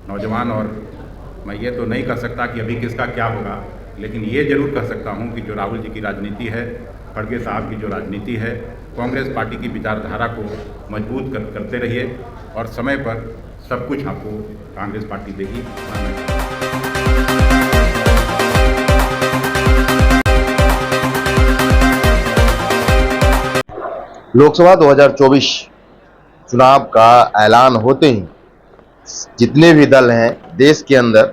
नौजवान, और मैं ये तो नहीं कह सकता कि अभी किसका क्या होगा, लेकिन ये ज़रूर कह सकता हूँ कि जो राहुल जी की राजनीति है, खड़गे साहब की जो राजनीति है, कांग्रेस पार्टी की विचारधारा को मजबूत करते रहिए और समय पर सब कुछ आपको कांग्रेस पार्टी देगी। लोकसभा 2024 चुनाव का ऐलान होते ही जितने भी दल हैं देश के अंदर,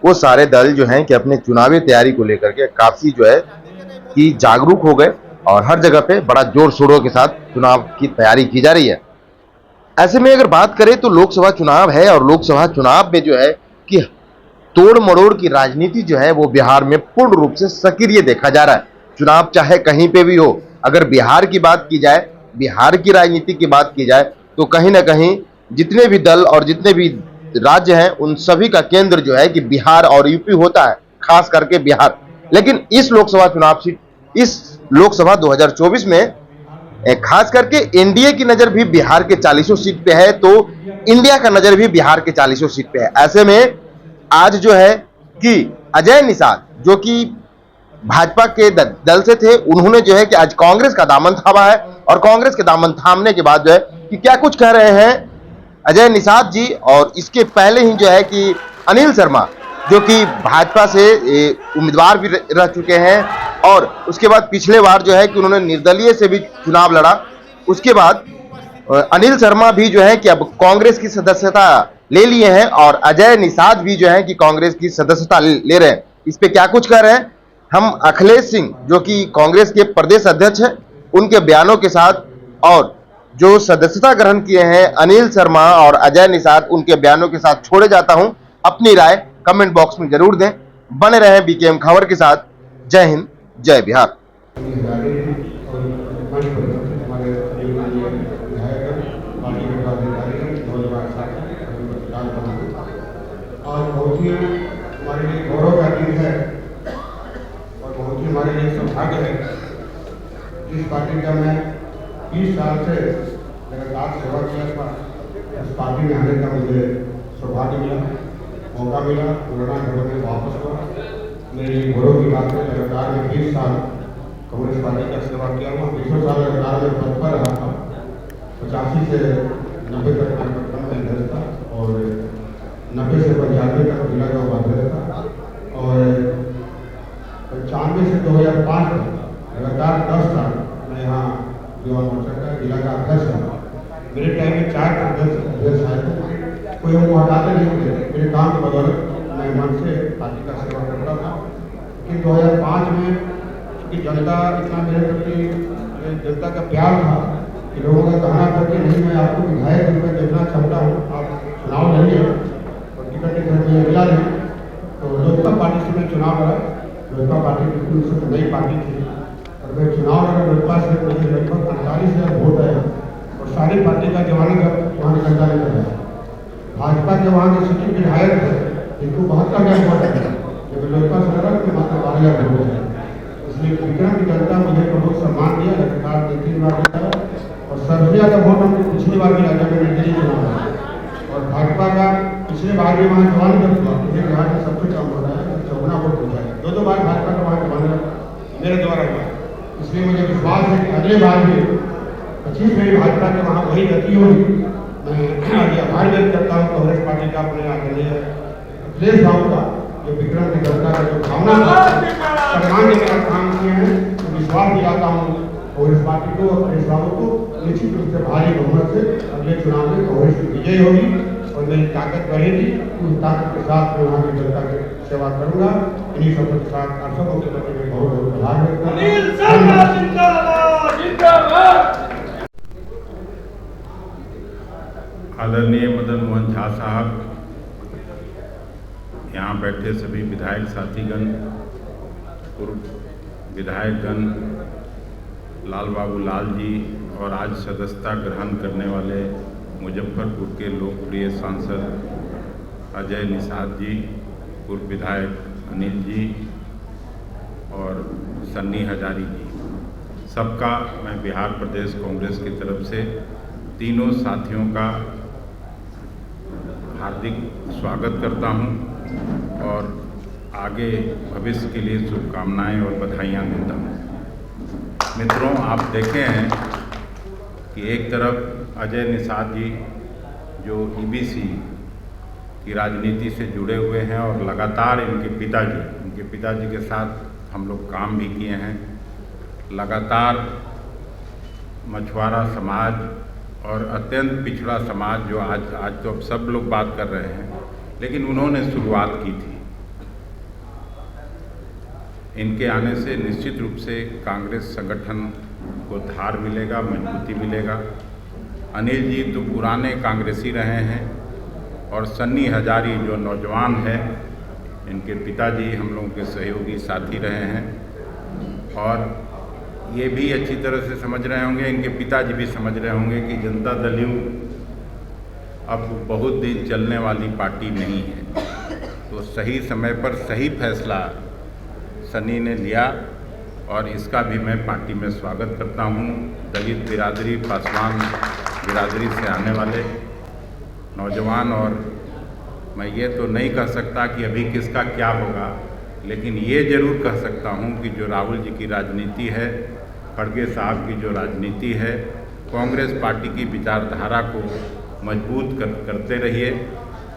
वो सारे दल जो हैं कि अपने चुनावी तैयारी को लेकर के काफी जो है कि जागरूक हो गए और हर जगह पे बड़ा जोर शोरों के साथ चुनाव की तैयारी की जा रही है। ऐसे में अगर बात करें तो लोकसभा चुनाव है और लोकसभा चुनाव में जो है कि तोड़ मरोड़ की राजनीति जो है वो बिहार में पूर्ण रूप से सक्रिय देखा जा रहा है। चुनाव चाहे कहीं पे भी हो, अगर बिहार की बात की जाए, बिहार की राजनीति की बात की जाए, तो कहीं ना कहीं जितने भी दल और जितने भी राज्य हैं उन सभी का केंद्र जो है कि बिहार और यूपी होता है, खास करके बिहार। लेकिन इस लोकसभा चुनाव सीट, इस लोकसभा 2024 में खास करके एनडीए की नजर भी बिहार के 40 सीट पे है, तो इंडिया का नजर भी बिहार के 40 सीट पे है। ऐसे में आज जो है कि अजय निषाद जो कि भाजपा के दल से थे, उन्होंने जो है कि आज कांग्रेस का दामन थामा है और कांग्रेस के दामन थामने के बाद जो है कि क्या कुछ कह रहे हैं अजय निषाद जी। और इसके पहले ही जो है कि अनिल शर्मा जो कि भाजपा से उम्मीदवार भी रह चुके हैं और उसके बाद पिछले बार जो है कि उन्होंने निर्दलीय से भी चुनाव लड़ा। उसके बाद अनिल शर्मा भी जो है कि अब कांग्रेस की सदस्यता ले लिए हैं और अजय निषाद भी जो है कि कांग्रेस की सदस्यता ले रहे हैं। इस पे क्या कुछ कह रहे हैं, हम अखिलेश सिंह जो कि कांग्रेस के प्रदेश अध्यक्ष हैं उनके बयानों के साथ और जो सदस्यता ग्रहण किए हैं अनिल शर्मा और अजय निषाद उनके बयानों के साथ छोड़े जाता हूं। अपनी राय कमेंट बॉक्स में जरूर दें। बने रहें बीकेएम खबर के साथ। जय हिंद, जय बिहार। और बहुत ही हमारे लिए गौरव का दिन है और बहुत ही हमारे लिए सौभाग्य है जिस पार्टी का मैं 20 साल से लगातार सेवा किया था, उस पार्टी में आने का मुझे सौभाग्य मिला, मौका मिला, पुराना घर में वापस हुआ। मेरे लिए गौरव की बात है। लगातार मैं 20 साल कांग्रेस पार्टी का सेवा किया हूँ। 20 साल लगातार मैं पद पर रहा था। 85 से 90 तक मैं पटना में अध्यक्ष था और 90 से 95 तक जिला का उपाध्यक्ष था और 95 से 2005 तक लगातार 10 साल मैं यहाँ युवा मोर्चा का जिला का अध्यक्ष था। मेरे टाइम में 4 अध्यक्ष आए थे, कोई वो हटाते नहीं थे। मेरे काम की बदौलत मैं मन से पार्टी का सेवा करता था। लेकिन 2005 में चूँकि जनता इतना मेरे प्रति जनता का प्यार था कि लोगों का कहना था कि नहीं, मैं आपको विधायक रूप में देखना चाहता हूँ, आप चुनाव लड़िए और टिकट घर में मिला नहीं। तो लोजपा पार्टी से मैं चुनाव लड़ा। लोजपा पार्टी बिल्कुल उस समय नई पार्टी थी और मैं चुनाव लड़ा लोजपा से। मुझे लगभग 48,000 वोट आए और सारी पार्टी का जमानत वहाँ की जनता ने कराया। भाजपा के वहाँ के सिटी विधायक थे जिनको 72,000 वोट आए, जब लोजपा से लड़ा तो मात्र 12,000 वोट आए। इसलिए विक्रम की जनता मुझे बहुत सम्मान दिया, लगातार 3 बार जिताया और सबसे ज़्यादा वोट हमने पिछली बार मिला जब निर्दलीय चुनाव हुआ। और भाजपा का पिछले बार भी वहाँ जमानत हुआ, मुझे बिहार में सबसे कम हो रहा है, 54 वोट हो जाए। 2 बार भाजपा का वहाँ जमानत मेरे द्वारा हुआ। इसलिए मुझे विश्वास है कि अगले बार भी 25 में भाजपा के वहाँ वही गति होगी। मैं आज आभार व्यक्त करता हूँ कांग्रेस पार्टी का, अपने आदरणीय अखिलेश साहब का, जो विक्रम की जनता का जो भावना सम्मान के मेरा काम किए हैं, तो विश्वास दिलाता हूँ कांग्रेस पार्टी को, अखिलेश साहब को। निश्चित रूप से भारी बहुमत से अगले चुनाव में कांग्रेस की विजय होगी और मेरी ताकत बढ़ेगी। उस ताकत के साथ मैं वहाँ की जनता की सेवा करूँगा। इन्हीं शब्दों के साथ आप सबों के प्रति मैं बहुत बहुत आभार व्यक्त करता हूँ। आदरणीय मदन मोहन झा साहब, यहाँ बैठे सभी विधायक साथीगण, पूर्व विधायकगण, लाल बाबू लाल जी और आज सदस्यता ग्रहण करने वाले मुजफ्फरपुर के लोकप्रिय सांसद अजय निषाद जी, पूर्व विधायक अनिल जी और सन्नी हजारी जी, सबका मैं बिहार प्रदेश कांग्रेस की तरफ से तीनों साथियों का हार्दिक स्वागत करता हूं और आगे भविष्य के लिए शुभकामनाएं और बधाइयाँ देता हूं। मित्रों, आप देखे हैं कि एक तरफ अजय निषाद जी जो ईबीसी की राजनीति से जुड़े हुए हैं और लगातार इनके पिताजी के साथ हम लोग काम भी किए हैं। लगातार मछुआरा समाज और अत्यंत पिछड़ा समाज जो आज तो अब सब लोग बात कर रहे हैं, लेकिन उन्होंने शुरुआत की थी। इनके आने से निश्चित रूप से कांग्रेस संगठन को धार मिलेगा, मजबूती मिलेगा। अनिल जी तो पुराने कांग्रेसी रहे हैं और सन्नी हजारी जो नौजवान है, इनके पिताजी हम लोगों के सहयोगी साथी रहे हैं और ये भी अच्छी तरह से समझ रहे होंगे, इनके पिताजी भी समझ रहे होंगे कि जनता दल यू अब बहुत दिन चलने वाली पार्टी नहीं है। तो सही समय पर सही फैसला सनी ने लिया और इसका भी मैं पार्टी में स्वागत करता हूँ। दलित बिरादरी, पासवान बिरादरी से आने वाले नौजवान, और मैं ये तो नहीं कह सकता कि अभी किसका क्या होगा, लेकिन ये ज़रूर कह सकता हूँ कि जो राहुल जी की राजनीति है, खड़गे साहब की जो राजनीति है, कांग्रेस पार्टी की विचारधारा को मजबूत करते रहिए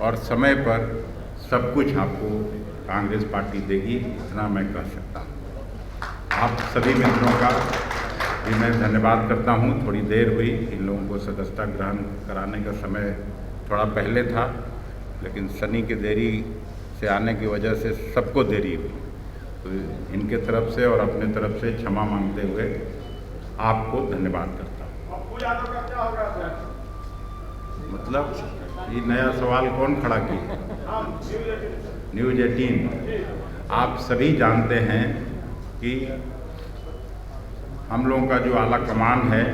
और समय पर सब कुछ आपको कांग्रेस पार्टी देगी, इतना मैं कह सकता हूँ। आप सभी मित्रों का भी मैं धन्यवाद करता हूँ। थोड़ी देर हुई, इन लोगों को सदस्यता ग्रहण कराने का समय थोड़ा पहले था, लेकिन सनी के देरी से आने की वजह से सबको देरी हुई। तो इनके तरफ से और अपने तरफ से क्षमा मांगते हुए आपको धन्यवाद करता हूँ। मतलब ये नया सवाल कौन खड़ा किया? न्यूज़ 18। आप सभी जानते हैं कि हम लोगों का जो आला कमान है,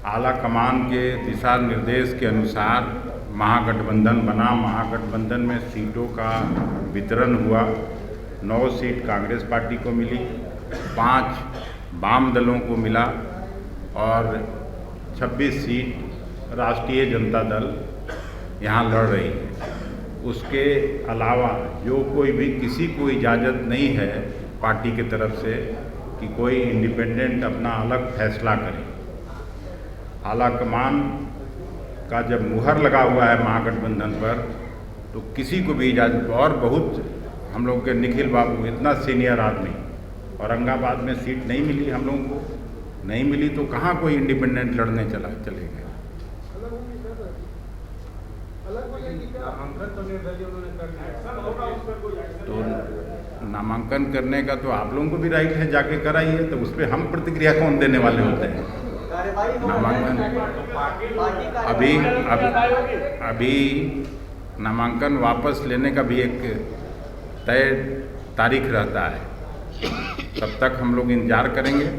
आला कमान के दिशा निर्देश के अनुसार महागठबंधन बना। महागठबंधन में सीटों का वितरण हुआ। 9 सीट कांग्रेस पार्टी को मिली, 5 वाम दलों को मिला और 26 सीट राष्ट्रीय जनता दल यहाँ लड़ रही है। उसके अलावा जो कोई भी, किसी को इजाज़त नहीं है पार्टी की तरफ से कि कोई इंडिपेंडेंट अपना अलग फैसला करे। आला कमान का जब मुहर लगा हुआ है महागठबंधन पर, तो किसी को भी इजाज़त, और बहुत हम लोग के निखिल बाबू इतना सीनियर आदमी, औरंगाबाद में सीट नहीं मिली हम लोगों को, नहीं मिली तो कहाँ कोई इंडिपेंडेंट लड़ने चले गए। तो नामांकन करने का तो आप लोगों को भी राइट है, जाके कराइए। तो उस पर हम प्रतिक्रिया कौन देने वाले होते हैं? नामांकन अभी नामांकन वापस लेने का भी एक तय तारीख रहता है, तब तक हम लोग इंतजार करेंगे।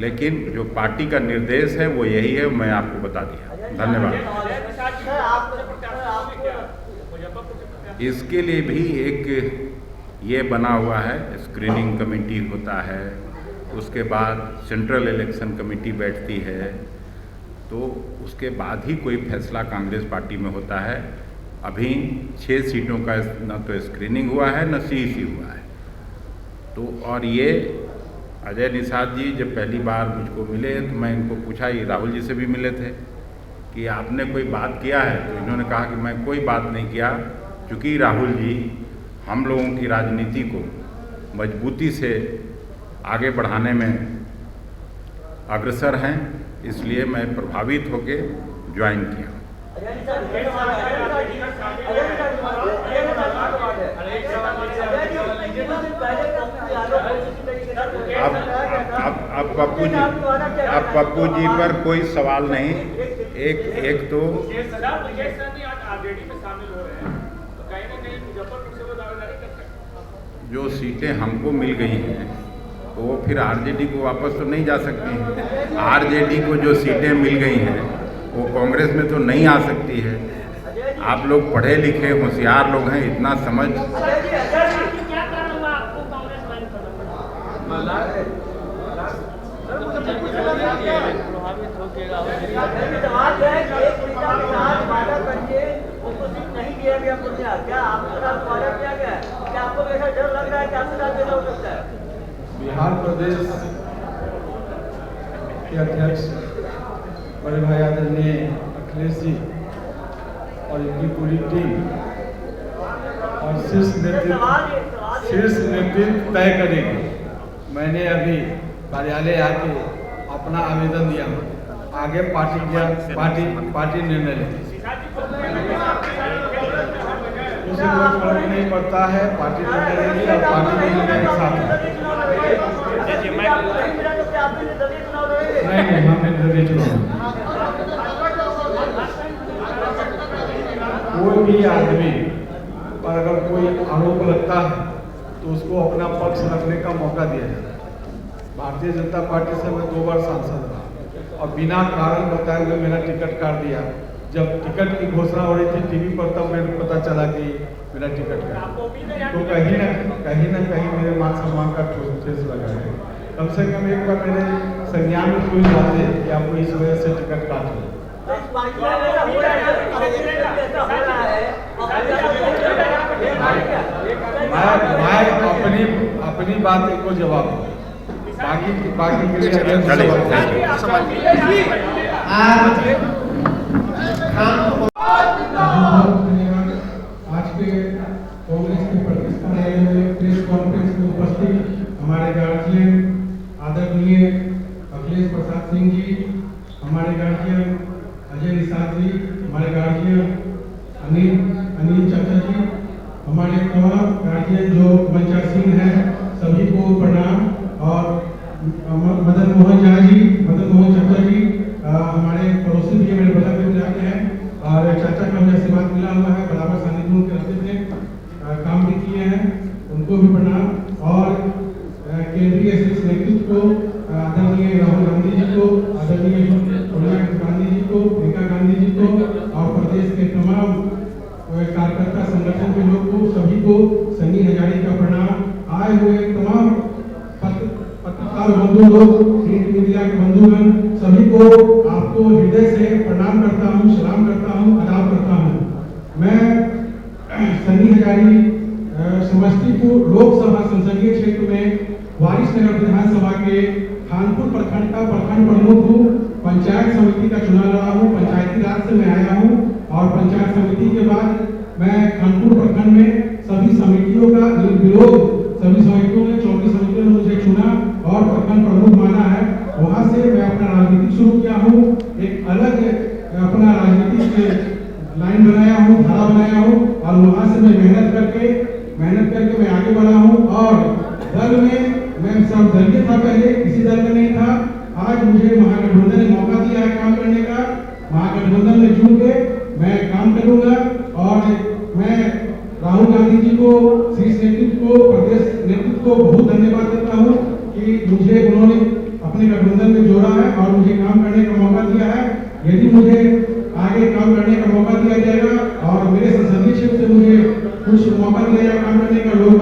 लेकिन जो पार्टी का निर्देश है वो यही है, मैं आपको बता दिया। धन्यवाद। इसके लिए भी एक ये बना हुआ है, स्क्रीनिंग कमेटी होता है, उसके बाद सेंट्रल इलेक्शन कमेटी बैठती है, तो उसके बाद ही कोई फैसला कांग्रेस पार्टी में होता है। अभी 6 सीटों का न तो स्क्रीनिंग हुआ है, न सीईसी हुआ है। तो और ये अजय निषाद जी जब पहली बार मुझको मिले तो मैं इनको पूछा, ये राहुल जी से भी मिले थे, कि आपने कोई बात किया है? तो इन्होंने कहा कि मैं कोई बात नहीं किया, क्योंकि राहुल जी हम लोगों की राजनीति को मजबूती से आगे बढ़ाने में अग्रसर हैं, इसलिए मैं प्रभावित होकर ज्वाइन किया। अब पप्पू जी पर कोई सवाल नहीं। एक तो जो सीटें हमको मिल गई हैं तो वो फिर आरजेडी को वापस तो नहीं जा सकती हैं। आरजेडी को जो सीटें मिल गई हैं वो कांग्रेस में तो नहीं आ सकती है। आप लोग पढ़े लिखे होशियार लोग हैं, इतना समझ प्रभावित होके किया गया पुण्य, क्या आपके साथ वादा किया गया है? क्या आपको ऐसा डर लग रहा है कि आपके साथ ऐसा हो सकता है? बिहार प्रदेश के अध्यक्ष बड़े भाई आदरणीय अखिलेश जी और इनकी पूरी टीम और शीर्ष नेतृत्व तय करेगी। मैंने अभी कार्यालय आके अपना आवेदन दिया, आगे पार्टी निर्णय लेगी। उसे कोई फर्क नहीं पड़ता है, पार्टी निर्णय लेगी और पार्टी निर्णय के साथ नहीं हम निर्दलीय चुनाव। कोई भी आदमी पर अगर कोई आरोप लगता है तो उसको अपना पक्ष रखने का मौका दिया जाता है। भारतीय जनता पार्टी से मैं 2 बार सांसद रहा और बिना कारण बताए हुए मेरा टिकट काट दिया। जब टिकट की घोषणा हो रही थी टीवी पर, तब मेरे को पता चला कि मेरा टिकट काट, तो कहीं ना कहीं मेरे मान सम्मान का ठेस लगा है। कम से कम एक बार मेरे संज्ञान में कोई जाते कि आपको इस वजह से टिकट काट लो। मैं अपनी बात को जवाब बाकी के लिए आज के कांग्रेस के प्रतिष्ठा प्रेस कॉन्फ्रेंस में उपस्थित हमारे गार्जियन आदरणीय अखिलेश प्रसाद सिंह जी, हमारे गार्जियन अजय निषाद जी, हमारे गार्जियन अनिल चाचा जी, हमारे तमाम गार्जियन जो मंचासीन हैं, सभी को प्रणाम। और मदन मोहन झा जी, मदन मोहन चाचा जी हमारे पड़ोसी भी मेरे बगल में जाते हैं और चाचा का मुझे आशीर्वाद मिला हुआ है, बराबर सानिध्य उनके रहते थे, काम भी किए हैं, उनको भी प्रणाम। और केंद्रीय शीर्ष नेतृत्व को, आदरणीय राहुल गांधी जी को, आदरणीय सोनिया गांधी जी को, प्रियंका गांधी जी को और प्रदेश के तमाम कार्यकर्ता संगठन के लोग को, सभी को सनी हजारी का प्रणाम। आए हुए तमाम पत्रकार बंधु लोग, प्रिंट मीडिया के बंधुगण, सभी को आपको हृदय से प्रणाम करता हूँ, सलाम करता हूँ, आदाब करता हूँ। मैं सनी हजारी समस्तीपुर लोकसभा संसदीय क्षेत्र में वारिसनगर विधानसभा के खानपुर प्रखंड का प्रखंड प्रमुख हूँ। पंचायत समिति का चुनाव लड़ा हूँ, पंचायती राज से मैं आया हूँ और पंचायत समिति के बाद मैं खानपुर प्रखंड में सभी समितियों का निर्विरोध, सभी समितियों ने 34 समितियों ने मुझे चुना और प्रखंड प्रमुख माना है। वहां से मैं अपना राजनीति शुरू किया हूँ, एक अलग अपना राजनीतिक लाइन बनाया हूँ, धारा बनाया हूँ और वहां से मैं मेहनत करके मैं आगे बढ़ा हूँ। और दल में मैं सर्वदलीय था, पहले किसी दल में नहीं था। आज मुझे महागठबंधन ने मौका दिया है काम करने का, महागठबंधन में जुड़ के मैं काम करूंगा। और मैं राहुल गांधी जी को, शीर्ष नेतृत्व को, प्रदेश नेतृत्व को बहुत धन्यवाद देता हूँ कि मुझे उन्होंने अपने गठबंधन में जोड़ा है और मुझे काम करने का मौका दिया है। यदि मुझे आगे काम करने का मौका दिया जाएगा और मेरे संसदीय क्षेत्र से मुझे कुछ मौका दिया जाएगा काम करने का, लोग